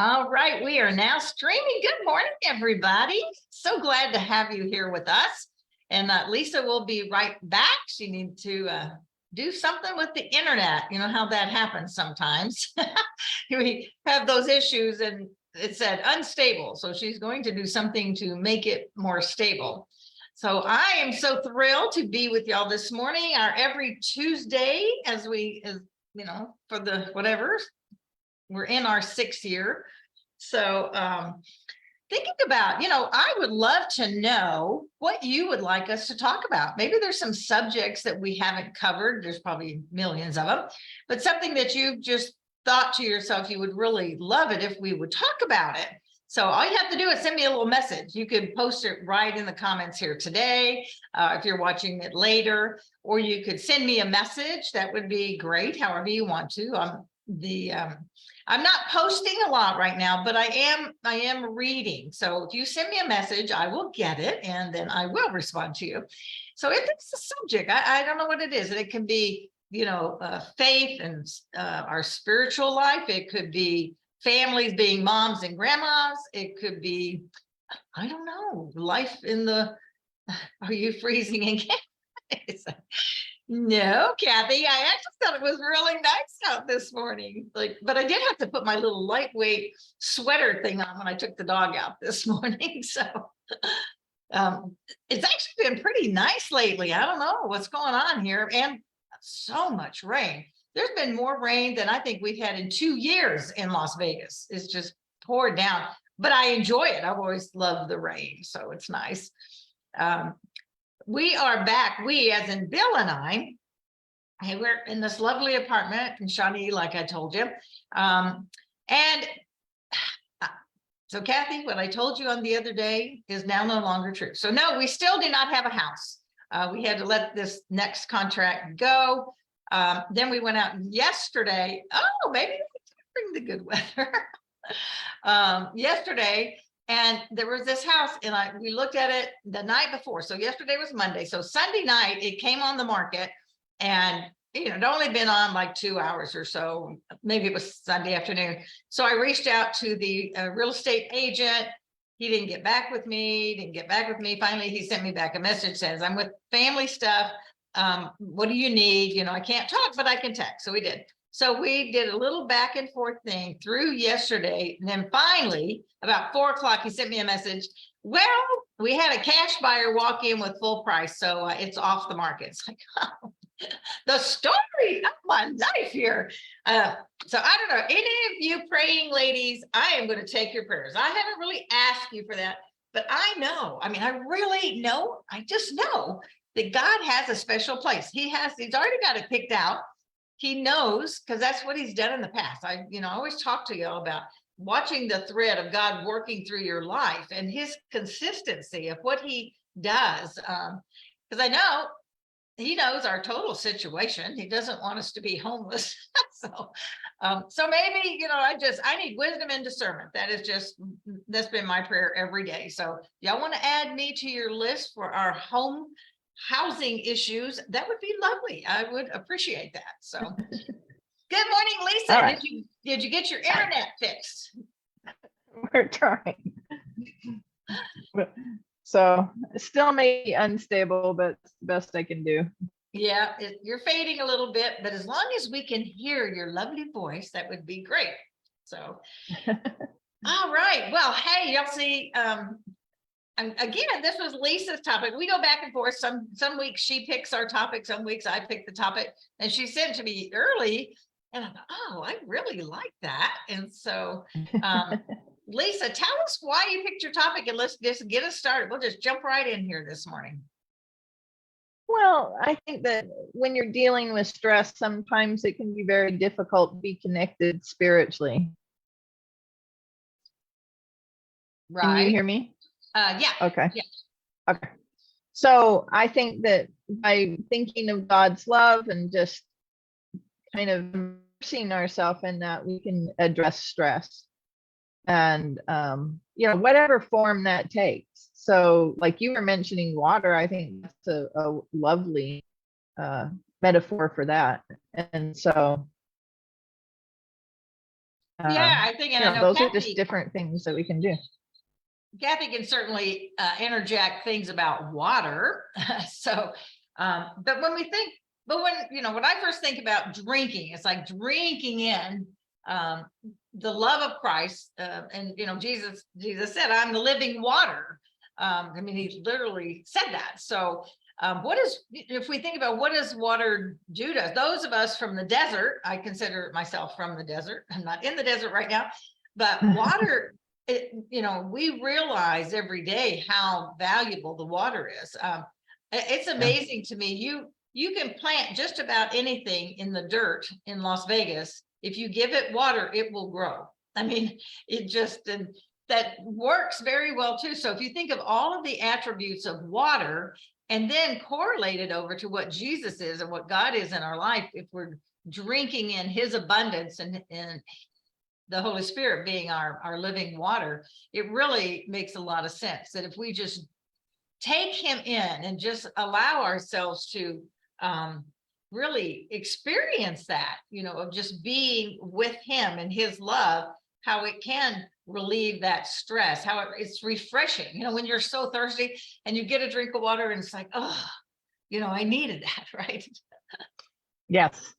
All right, we are now streaming. Good morning, everybody. So glad to have you here with us. And Lisa will be right back. She needs to do something with the internet. You know how that happens sometimes. We have those issues and it said unstable. So she's going to do something to make it more stable. So I am so thrilled to be with y'all this morning, our every Tuesday, as for the whatever. We're in our 6th year. So thinking about, I would love to know what you would like us to talk about. Maybe there's some subjects that we haven't covered. There's probably millions of them, but something that you've just thought to yourself, you would really love it if we would talk about it. So all you have to do is send me a little message. You could post it right in the comments here today, if you're watching it later, or you could send me a message. That would be great, however you want to. I'm not posting a lot right now, but I am reading. So if you send me a message, I will get it and then I will respond to you. So if it's a subject, I don't know what it is. It can be, faith and our spiritual life. It could be families being moms and grandmas. It could be, I don't know, life in the, are you freezing again? No, Kathy, I actually thought it was really nice out this morning. But I did have to put my little lightweight sweater thing on when I took the dog out this morning. So it's actually been pretty nice lately. I don't know what's going on here, and so much rain. There's been more rain than I think we've had in 2 years in Las Vegas. It's just poured down, but I enjoy it. I've always loved the rain, so it's nice. We are back. We, as in Bill and I, we're in this lovely apartment in Shawnee, like I told you. So Kathy, what I told you on the other day is now no longer true. So no, we still do not have a house. We had to let this next contract go. Then we went out yesterday. Oh, maybe bring the good weather. Yesterday. And there was this house, and we looked at it the night before. So yesterday was Monday. So Sunday night, it came on the market, and it'd only been on like 2 hours or so. Maybe it was Sunday afternoon. So I reached out to the real estate agent. He didn't get back with me. Finally, he sent me back a message, says, I'm with family stuff. What do you need? I can't talk, but I can text. So we did. So we did a little back and forth thing through yesterday. And then finally, about 4 o'clock, he sent me a message. Well, we had a cash buyer walk in with full price. So it's off the market. It's like, oh, the story of my life here. So I don't know, any of you praying ladies, I am going to take your prayers. I haven't really asked you for that, but I know, I really know, I just know that God has a special place. He's already got it picked out. He knows, because that's what he's done in the past. I always talk to y'all about watching the thread of God working through your life and his consistency of what he does. Because I know he knows our total situation. He doesn't want us to be homeless. So maybe, I need wisdom and discernment. That's been my prayer every day. So y'all want to add me to your list for our housing issues? That would be lovely. I would appreciate that. So good morning, Lisa. Right. Did you get your internet fixed? We're trying. So still may be unstable, but it's the best I can do. Yeah, you're fading a little bit, but as long as we can hear your lovely voice, that would be great. So all right. Well, hey, y'all see, again, this was Lisa's topic. We go back and forth. Some weeks she picks our topic, some weeks I pick the topic, and she sent to me early, and I thought, oh, I really like that. And so Lisa, tell us why you picked your topic, and let's just get us started. We'll just jump right in here this morning. Well, I think that when you're dealing with stress, sometimes it can be very difficult to be connected spiritually. Right. Can you hear me? Yeah. Okay. Yeah. Okay. So I think that by thinking of God's love and just kind of immersing ourselves in that, we can address stress and, whatever form that takes. So like you were mentioning water, I think that's a lovely metaphor for that. And so Yeah, I think, and I know those are just Kathy, different things that we can do. Kathy can certainly interject things about water. So, but when we think, but when, when I first think about drinking, it's like drinking in um, the love of Christ. And, Jesus said, I'm the living water. I mean, he literally said that. So if we think about what does water do to us, those of us from the desert, I consider myself from the desert. I'm not in the desert right now, but water, we realize every day how valuable the water is. It's amazing to me. You can plant just about anything in the dirt in Las Vegas. If you give it water, it will grow. I mean, and that works very well too. So if you think of all of the attributes of water and then correlate it over to what Jesus is and what God is in our life, if we're drinking in his abundance and the Holy Spirit being our living water, it really makes a lot of sense that if we just take him in and just allow ourselves to really experience that, of just being with him and his love, how it can relieve that stress, how it's refreshing, when you're so thirsty and you get a drink of water and it's like, oh, I needed that, right? Yes.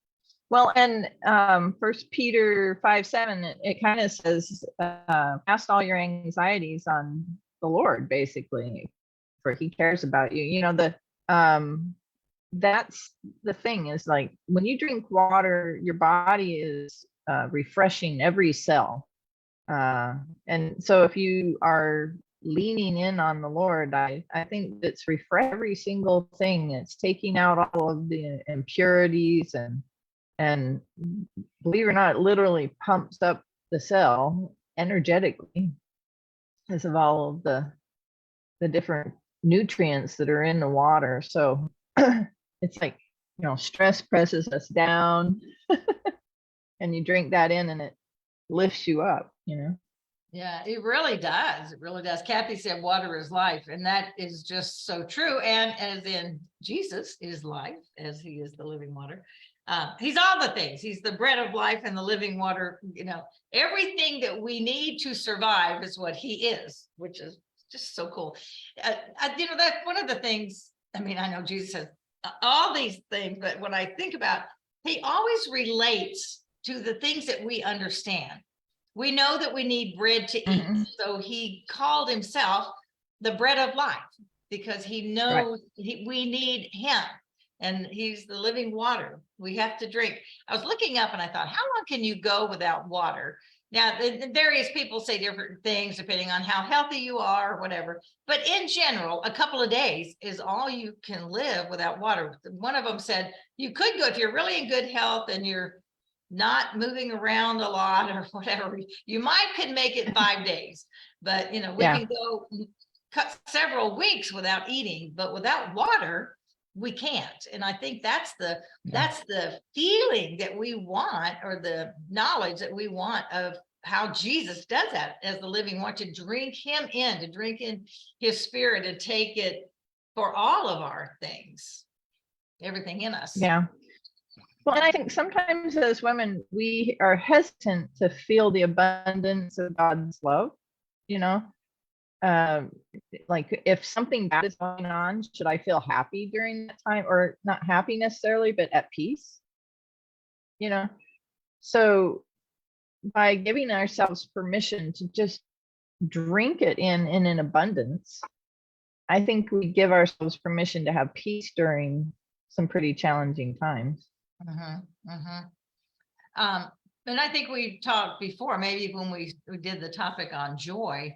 Well, and 1 Peter 5:7, it kind of says, cast all your anxieties on the Lord, basically, for he cares about you. That's the thing, is like when you drink water, your body is refreshing every cell. And so if you are leaning in on the Lord, I think it's refresh every single thing. It's taking out all of the impurities and believe it or not, it literally pumps up the cell energetically because of all of the different nutrients that are in the water. So it's like, stress presses us down and you drink that in and it lifts you up, Yeah, it really does. It really does. Kathy said water is life, and that is just so true. And as in Jesus is life, as he is the living water. He's all the things. He's the bread of life and the living water. Everything that we need to survive is what he is, which is just so cool. That's one of the things. I mean, I know Jesus says all these things, but when I think about, he always relates to the things that we understand. We know that we need bread to eat. Mhm. So he called himself the bread of life because he knows we need him, and he's the living water we have to drink. I was looking up and I thought, how long can you go without water? Now, the various people say different things depending on how healthy you are or whatever. But in general, a couple of days is all you can live without water. One of them said you could go, if you're really in good health and you're not moving around a lot or whatever, you could make it 5 days, but we can go cut several weeks without eating, but without water we can't. And I think that's the feeling that we want, or the knowledge that we want of how Jesus does that as the living water, to drink him in, to drink in his spirit and take it for all of our things, everything in us. Yeah. Well, and I think sometimes as women, we are hesitant to feel the abundance of God's love, like if something bad is going on, should I feel happy during that time, or not happy necessarily, but at peace? So by giving ourselves permission to just drink it in an abundance, I think we give ourselves permission to have peace during some pretty challenging times. And I think we talked before, maybe when we did the topic on joy,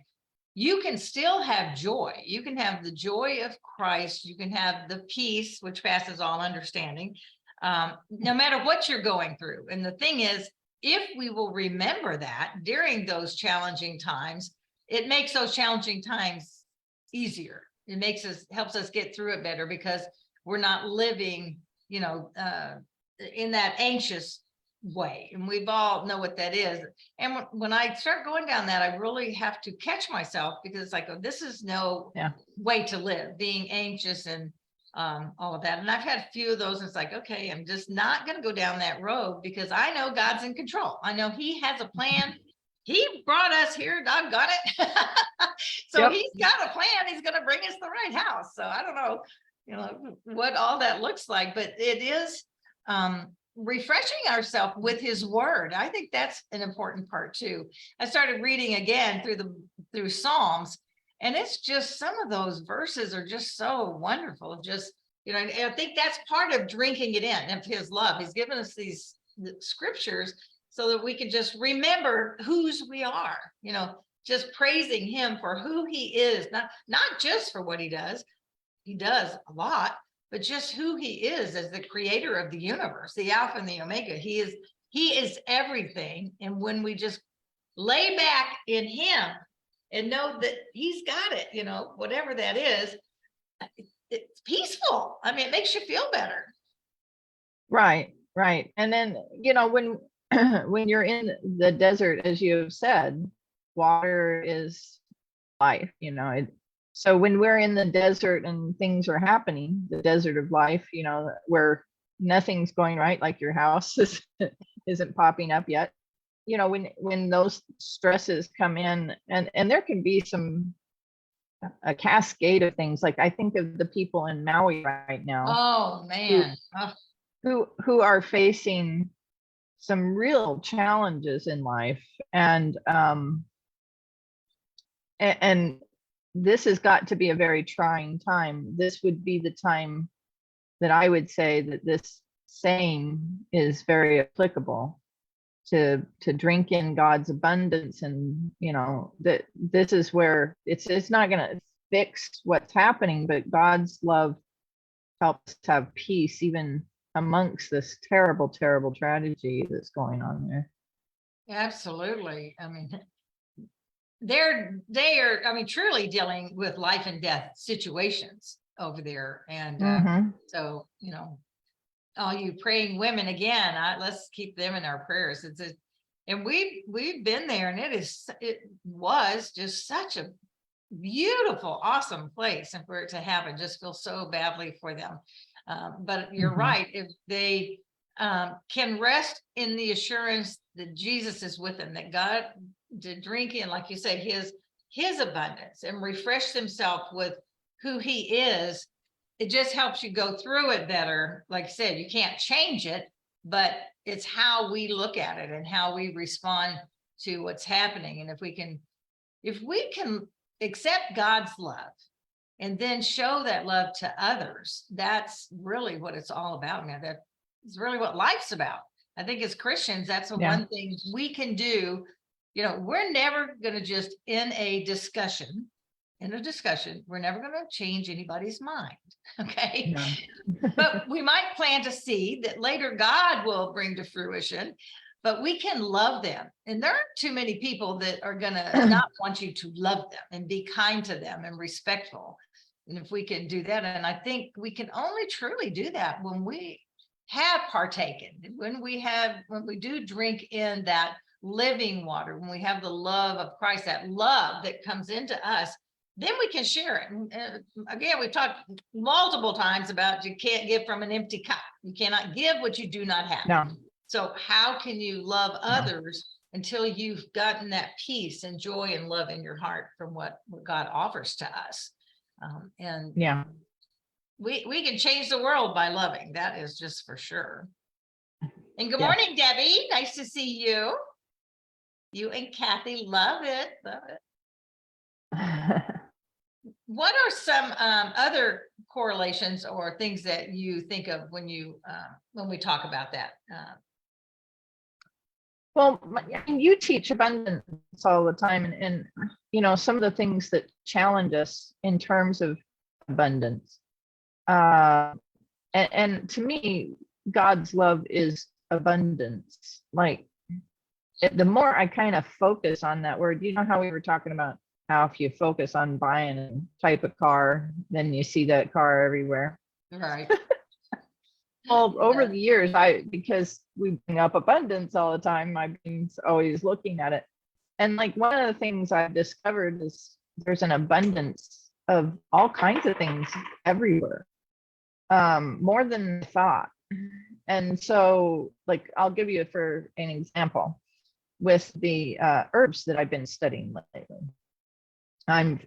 you can still have joy. You can have the joy of Christ. You can have the peace, which passes all understanding, no matter what you're going through. And the thing is, if we will remember that during those challenging times, it makes those challenging times easier. It helps us get through it better, because we're not living, in that anxious way. And we've all know what that is. And when I start going down that, I really have to catch myself, because it's like, oh, this is no way to live, being anxious and all of that. And I've had a few of those. It's like, okay, I'm just not going to go down that road because I know God's in control. I know he has a plan. He brought us here, doggone it. So Yep. he's got a plan. He's going to bring us the right house. So I don't know, what all that looks like, but it is refreshing ourselves with his word. I think that's an important part too. I started reading again through Psalms, and it's just some of those verses are just so wonderful. Just, and I think that's part of drinking it in of his love. He's given us these scriptures so that we can just remember whose we are, just praising him for who he is, not just for what he does a lot, but just who he is as the creator of the universe, the Alpha and the Omega. He is everything. And when we just lay back in him and know that he's got it, whatever that is, it's peaceful. I mean, it makes you feel better. Right. And then, when when you're in the desert, as you have said, water is life, so when we're in the desert and things are happening, the desert of life, where nothing's going right, like your house isn't popping up yet, when those stresses come in, and there can be a cascade of things. Like I think of the people in Maui right now. Oh man. Who are facing some real challenges in life, and this has got to be a very trying time. This would be the time that I would say that this saying is very applicable to drink in God's abundance, and that this is where it's not going to fix what's happening, but God's love helps have peace even amongst this terrible tragedy that's going on there. Absolutely. I mean, they are, I mean, truly dealing with life and death situations over there. And so, all you praying women again, let's keep them in our prayers. And we've been there, and it was just such a beautiful, awesome place. And for it to happen, just feel so badly for them. But you're right. If they can rest in the assurance that Jesus is with them, that God to drink in, like you said, his abundance, and refresh himself with who he is, it just helps you go through it better. Like I said, you can't change it, but it's how we look at it and how we respond to what's happening. And if we can accept God's love and then show that love to others, that's really what it's all about. Now, that is really what life's about. I think as Christians, that's the one thing we can do. We're never going to just in a discussion, we're never going to change anybody's mind. Okay. No. But we might plant a seed that later God will bring to fruition, but we can love them. And there aren't too many people that are going to not want you to love them and be kind to them and respectful. And if we can do that, and I think we can only truly do that when we have partaken, when we do drink in that living water, when we have the love of Christ, that love that comes into us, then we can share it. And again, we've talked multiple times about you can't give from an empty cup. You cannot give what you do not have. No. So how can you love others until you've gotten that peace and joy and love in your heart from what God offers to us? We can change the world by loving. That is just for sure. And good morning, Debbie. Nice to see you. You and Kathy, love it. What are some other correlations or things that you think of when we talk about that? Well, you teach abundance all the time, and some of the things that challenge us in terms of abundance. And to me, God's love is abundance. Like the more I kind of focus on that word, how we were talking about how if you focus on buying a type of car, then you see that car everywhere. Right. Well, over the years, because we bring up abundance all the time, my brain's always looking at it. And like one of the things I've discovered is there's an abundance of all kinds of things everywhere. more than I thought. And so, like, I'll give you for an example with the herbs that I've been studying lately.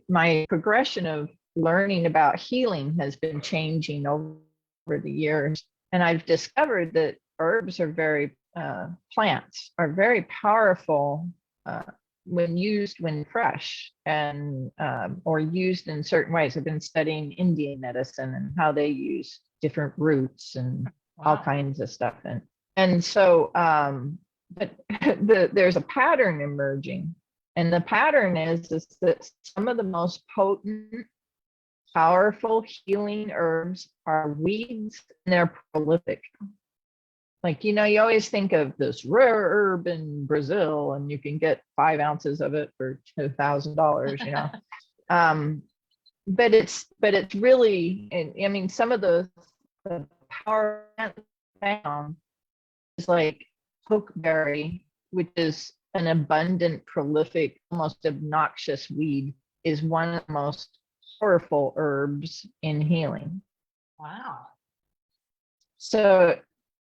My progression of learning about healing has been changing over the years, and I've discovered that herbs are plants are very powerful when used when fresh, and or used in certain ways. I've been studying Indian medicine and how they use different roots and all Wow. kinds of stuff. And so but there's a pattern emerging, and the pattern is that some of the most potent, powerful healing herbs are weeds, and they're prolific. Like, you always think of this rare herb in Brazil and you can get 5 ounces of it for $2,000, but it's really, I mean, some of the power found is like pokeberry, which is an abundant, prolific, almost obnoxious weed, is one of the most powerful herbs in healing. Wow. So,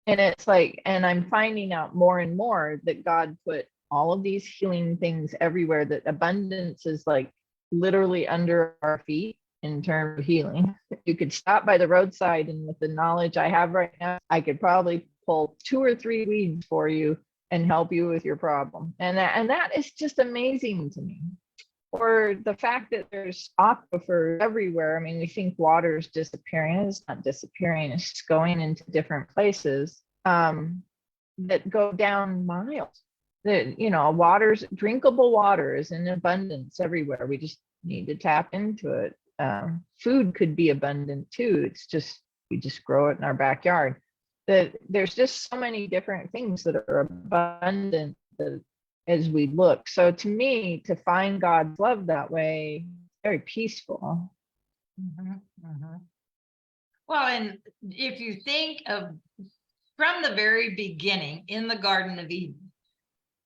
and it's like, and I'm finding out more and more that God put all of these healing things everywhere, that abundance is like literally under our feet in terms of healing. You could stop by the roadside, and with the knowledge I have right now, I could probably pull 2 or 3 weeds for you and help you with your problem. And that is just amazing to me. Or the fact that there's aquifers everywhere. I mean, we think water is disappearing. It's not disappearing. It's just going into different places that go down miles. That, drinkable water is in abundance everywhere. We just need to tap into it. Food could be abundant too. It's just, we just grow it in our backyard. There's just so many different things that are abundant as we look. So to me, to find God's love that way, very peaceful. Mhm, mhm. Well, and if you think of from the very beginning in the Garden of Eden,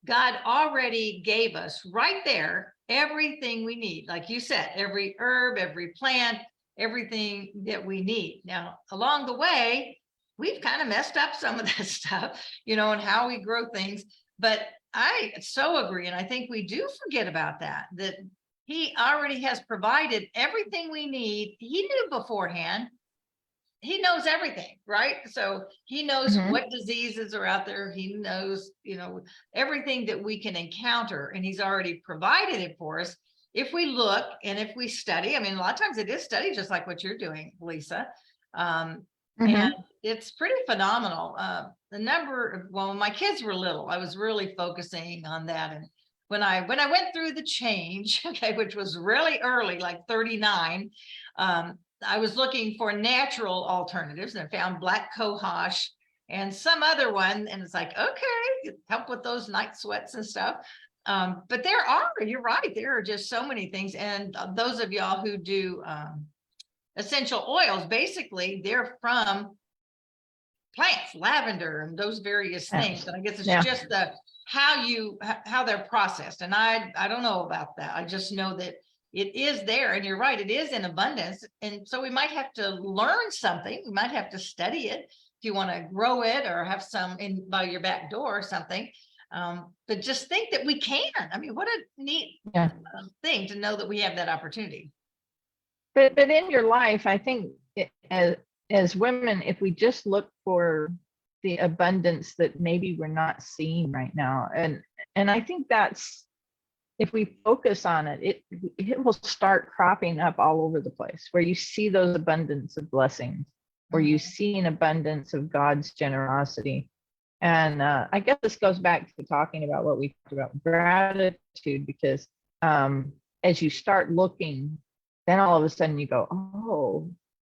God already gave us right there everything we need. Like you said, every herb, every plant, everything that we need. Now, along the way, we've kind of messed up some of that stuff, and how we grow things. But I so agree. And I think we do forget about that he already has provided everything we need. He knew beforehand. He knows everything, right? So he knows Mhm. what diseases are out there. He knows, everything that we can encounter, and he's already provided it for us. If we look and if we study, I mean, a lot of times it is study, just like what you're doing, Lisa. And it's pretty phenomenal. When my kids were little, I was really focusing on that. And when I went through the change, okay, which was really early, like 39, I was looking for natural alternatives, and I found black cohosh and some other one. And it's like, okay, help with those night sweats and stuff. But you're right, there are just so many things. And those of y'all who do essential oils, basically they're from plants, lavender and those various things. And I guess it's just how they're processed. And I don't know about that. I just know that it is there, and you're right, it is in abundance. And so we might have to learn something. We might have to study it if you want to grow it or have some by your back door or something. But just think that we can. I mean, what a neat thing to know that we have that opportunity. But in your life, I think as women, if we just look for the abundance that maybe we're not seeing right now, and I think that's, if we focus on it, it will start cropping up all over the place, where you see those abundance of blessings, where you see an abundance of God's generosity. And I guess this goes back to talking about what we talked about, gratitude, because as you start looking, then all of a sudden you go, oh,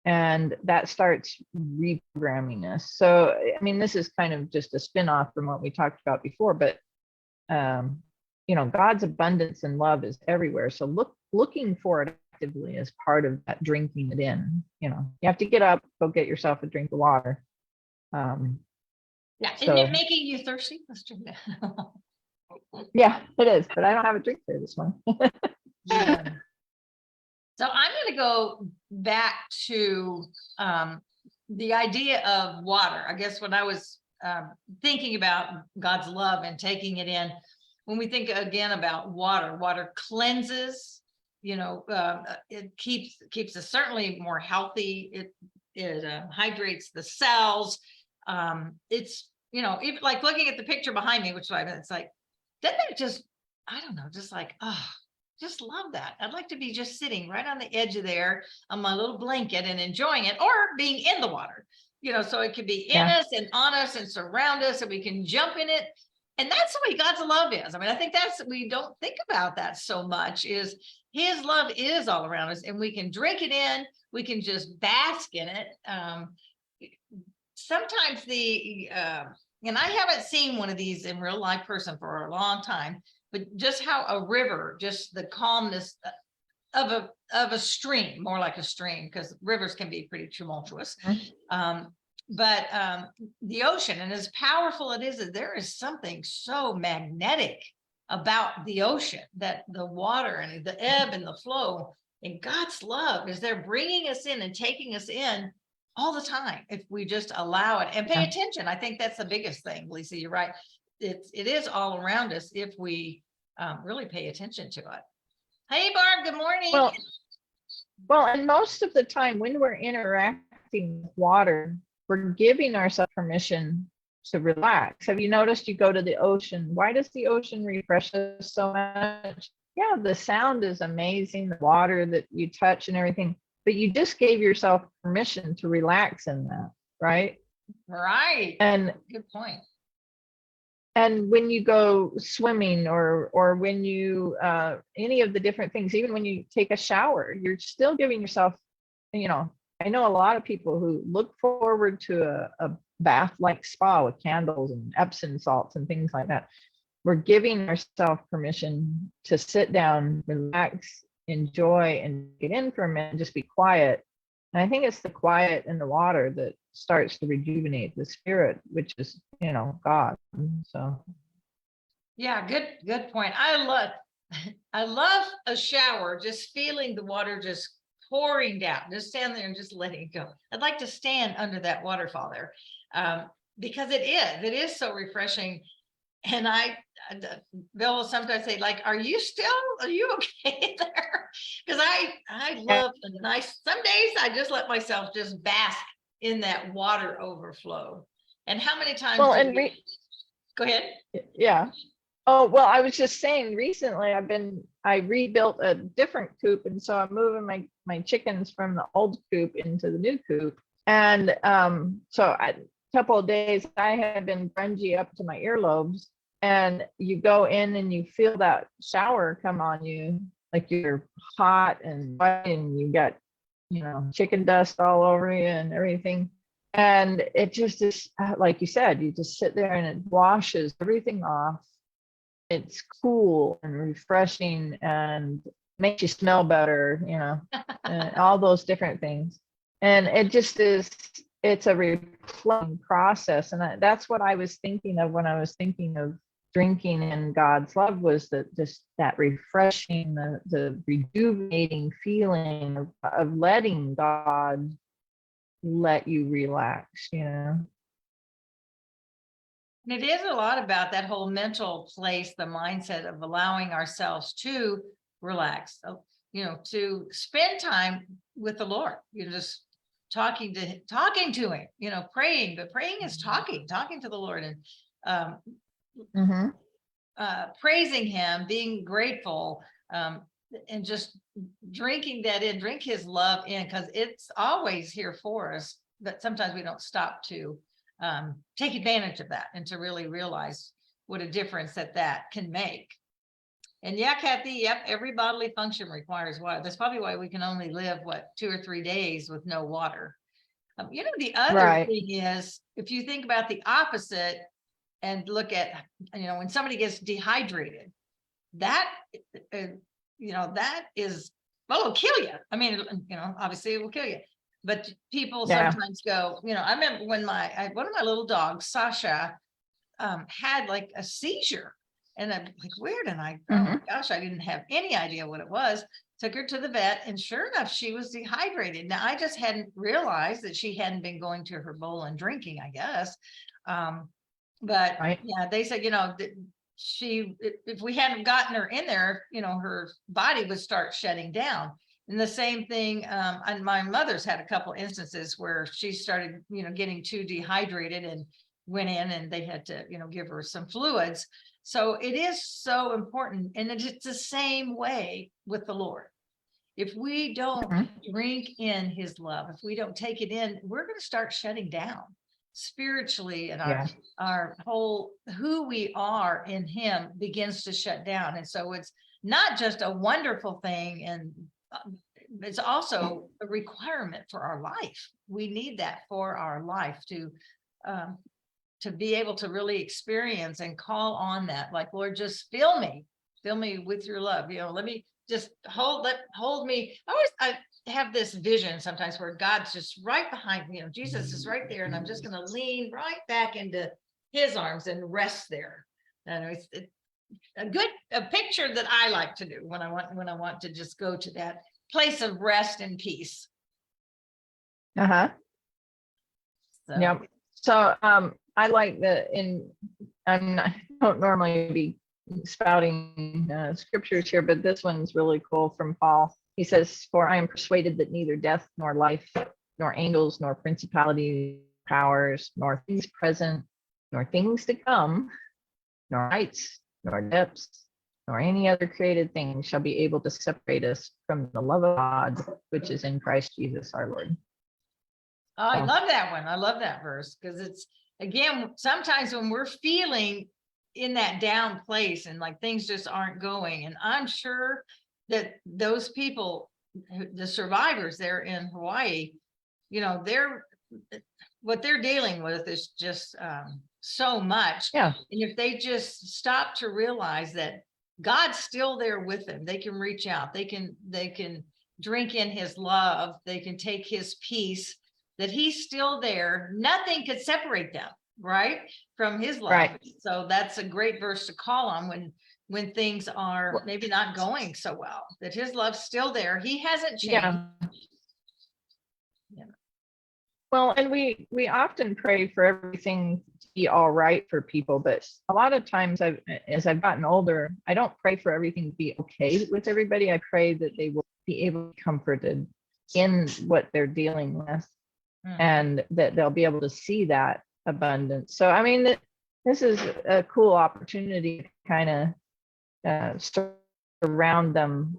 and that starts reprogramming us. So, I mean, this is kind of just a spin-off from what we talked about before, but God's abundance and love is everywhere. So looking for it actively is part of that, drinking it in. You have to get up, go get yourself a drink of water. Isn't it making you thirsty? Let's drink that. Yeah, it is, but I don't have a drink there this morning. So I'm going to go back to the idea of water, I guess when I was thinking about God's love and taking it in, when we think again about water, water cleanses, it keeps us certainly more healthy. It hydrates the cells. It's, even like looking at the picture behind me, which it's like, doesn't it just, I don't know, just like, just love that. I'd like to be just sitting right on the edge of there on my little blanket and enjoying it, or being in the water, so it could be in us and on us and surround us, and we can jump in it. And that's the way God's love is. I mean, I think we don't think about that so much, is his love is all around us, and we can drink it in. We can just bask in it. Sometimes and I haven't seen one of these in real life person for a long time, but just how a river, just the calmness of a stream, more like a stream, because rivers can be pretty tumultuous. But the ocean, and as powerful it is, there is something so magnetic about the ocean, that the water and the ebb and the flow, and God's love is there bringing us in and taking us in all the time, if we just allow it and pay attention. I think that's the biggest thing, Lisa. You're right. It is all around us if we really pay attention to it. Hey, Barb, good morning. Well, and most of the time when we're interacting with water, we're giving ourselves permission to relax. Have you noticed, you go to the ocean? Why does the ocean refresh us so much? Yeah, the sound is amazing, the water that you touch and everything, but you just gave yourself permission to relax in that, right? Right. And good point. And when you go swimming, or when you any of the different things, even when you take a shower, you're still giving yourself, I know a lot of people who look forward to a bath like spa with candles and Epsom salts and things like that. We're giving ourselves permission to sit down, relax, enjoy, and get in for a minute and just be quiet. And I think it's the quiet in the water that starts to rejuvenate the spirit, which is, God. So yeah, good point. I love a shower, just feeling the water just pouring down, just stand there and just letting it go. I'd like to stand under that waterfall there, because it is so refreshing. And Bill will sometimes say, like, are you okay there? Because I love the nice, some days I just let myself just bask in that water overflow. And how many times go ahead. Yeah. Oh, well, I was just saying, recently I rebuilt a different coop, and so I'm moving my chickens from the old coop into the new coop. And so a couple of days I had been grungy up to my earlobes, and you go in and you feel that shower come on you, like you're hot and wet, and you got, chicken dust all over you and everything. And it just is, like you said, you just sit there and it washes everything off. It's cool and refreshing and makes you smell better, and all those different things. And it just is, it's a replenishing process. And that's what I was thinking of when I was thinking of drinking in God's love, was that refreshing, the rejuvenating feeling of letting God let you relax, And it is a lot about that whole mental place, the mindset of allowing ourselves to relax, to spend time with the Lord, just talking to him, praying, but praying is talking to the Lord, and praising him, being grateful, and just drinking that in, drink his love in, because it's always here for us, but sometimes we don't stop to take advantage of that and to really realize what a difference that can make. And yeah, Kathy, yep, every bodily function requires water. That's probably why we can only live 2 or 3 days with no water. The other thing is, if you think about the opposite and look at, when somebody gets dehydrated, that that is, well, it'll kill you. I mean, obviously it will kill you. But people sometimes go, I remember when one of my little dogs, Sasha, had like a seizure, And I'm like, weird. And oh my Mhm. gosh, I didn't have any idea what it was. Took her to the vet, and sure enough, she was dehydrated. Now, I just hadn't realized that she hadn't been going to her bowl and drinking, I guess. But Right. yeah, they said, if we hadn't gotten her in there, her body would start shutting down. And the same thing, and my mother's had a couple instances where she started, getting too dehydrated and went in, and they had to, give her some fluids. So it is so important. And it's the same way with the Lord. If we don't Mhm. drink in his love, if we don't take it in, we're going to start shutting down spiritually, and Yeah. our whole who we are in him begins to shut down. And so it's not just a wonderful thing, and it's also a requirement for our life. We need that for our life to be able to really experience and call on that, like, Lord, just fill me with your love. Let me just hold me. I have this vision sometimes where God's just right behind me. Jesus is right there, and I'm just going to lean right back into his arms and rest there. And it's a picture that I like to do when I want to just go to that place of rest and peace. Uh-huh. So. Yep. So I like I don't normally be spouting scriptures here, but this one's really cool from Paul. He says, "For I am persuaded that neither death nor life, nor angels, nor principalities, powers, nor things present, nor things to come, nor heights, nor depths, nor any other created thing shall be able to separate us from the love of God, which is in Christ Jesus our Lord." Oh, I love that one. I love that verse, because it's, again, sometimes when we're feeling in that down place and like things just aren't going, and I'm sure that those people, the survivors there in Hawaii, what they're dealing with is just so much. Yeah. And if they just stop to realize that God's still there with them, they can reach out, they can drink in his love, they can take his peace, that he's still there. Nothing could separate them, right, from his love. Right. So that's a great verse to call on when things are maybe not going so well, that his love's still there. He hasn't changed. Yeah. Well, and we often pray for everything to be all right for people, but a lot of times as I've gotten older, I don't pray for everything to be okay with everybody. I pray that they will be able to be comforted in what they're dealing with, and that they'll be able to see that abundance. So, I mean, this is a cool opportunity to kind of surround them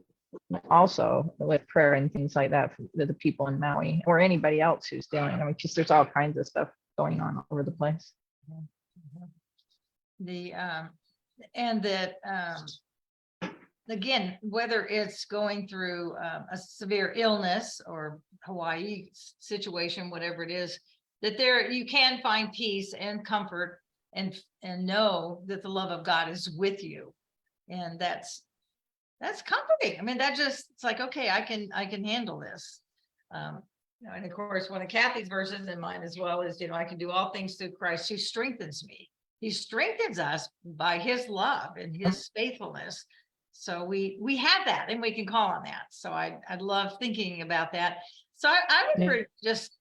also with prayer and things like that for the people in Maui or anybody else who's dealing. I mean, just there's all kinds of stuff going on all over the place. And that again, whether it's going through a severe illness or Hawaii situation, whatever it is, that there you can find peace and comfort and know that the love of God is with you. And that's comforting. I mean, it's like, okay, I can handle this. And of course, one of Kathy's verses in mine as well is, I can do all things through Christ who strengthens me. He strengthens us by his love and his faithfulness. So we have that, and we can call on that. So I love thinking about that. So I would just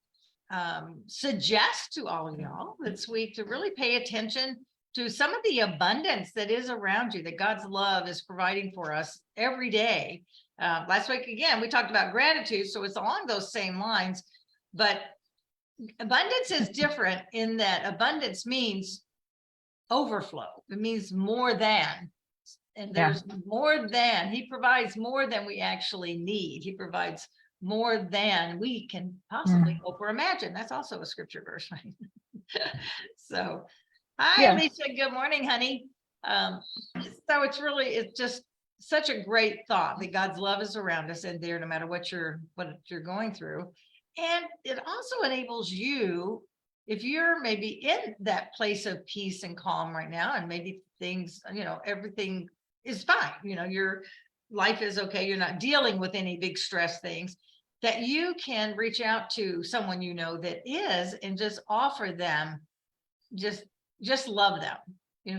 suggest to all of y'all this week to really pay attention to some of the abundance that is around you, that God's love is providing for us every day. Last week, again, we talked about gratitude, so it's along those same lines, but abundance is different in that abundance means overflow. It means more than, and there's more than, he provides more than we actually need. He provides more than we can possibly hope or imagine. That's also a scripture verse, right? So, hi, Lisa. Good morning, honey. So it's just such a great thought that God's love is around us and there no matter what you're going through. And it also enables you, if you're maybe in that place of peace and calm right now, and maybe things, everything is fine, your life is okay, you're not dealing with any big stress things, that you can reach out to someone that is, and just offer them, just love them,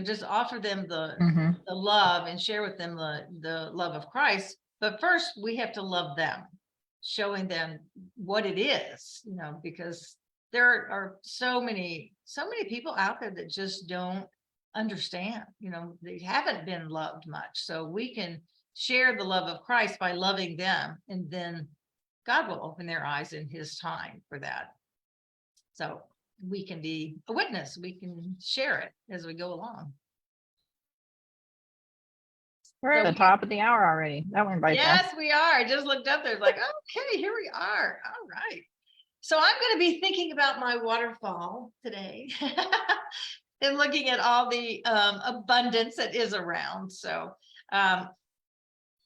just offer them Mhm. the love and share with them the love of Christ. But first we have to love them, showing them what it is, because there are so many people out there that just don't understand, they haven't been loved much. So we can share the love of Christ by loving them, and then God will open their eyes in his time for that. So we can be a witness, we can share it as we go along. We're at So the top of the hour already. That went by fast. yes, we are. I just looked up there, like, okay, here we are. All right. So I'm going to be thinking about my waterfall today and looking at all the abundance that is around. So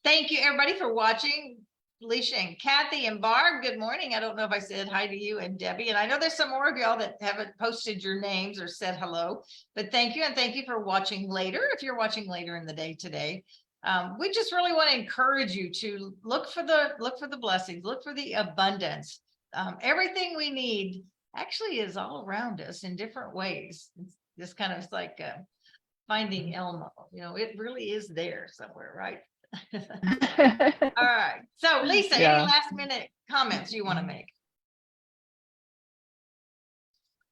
thank you everybody for watching. Alicia and Kathy and Barb, good morning. I don't know if I said hi to you and Debbie, and I know there's some more of y'all that haven't posted your names or said hello, but thank you. And thank you for watching later. If you're watching later in the day today, we just really want to encourage you to look for the blessings, look for the abundance. Everything we need actually is all around us in different ways. It's just kind of like finding Elmo, it really is there somewhere, right? All right. So Lisa, Yeah. any last minute comments you want to make?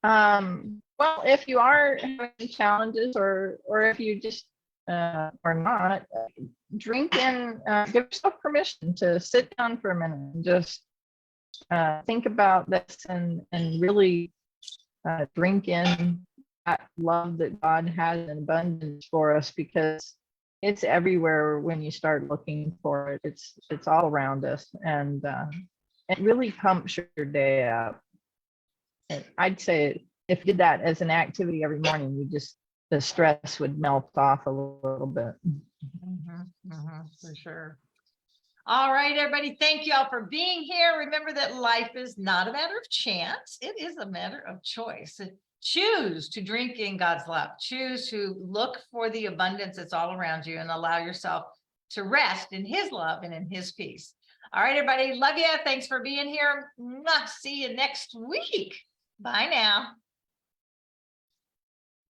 Well, if you are having challenges, or if you just are not, drink in, give yourself permission to sit down for a minute and just think about this and really drink in that love that God has in abundance for us, because it's everywhere when you start looking for it. It's all around us, and it really pumps your day up. And I'd say if you did that as an activity every morning, the stress would melt off a little bit. For sure. All right, everybody. Thank you all for being here. Remember that life is not a matter of chance. It is a matter of choice. Choose to drink in God's love. Choose to look for the abundance that's all around you and allow yourself to rest in his love and in his peace. All right, everybody. Love you. Thanks for being here. See you next week. Bye now.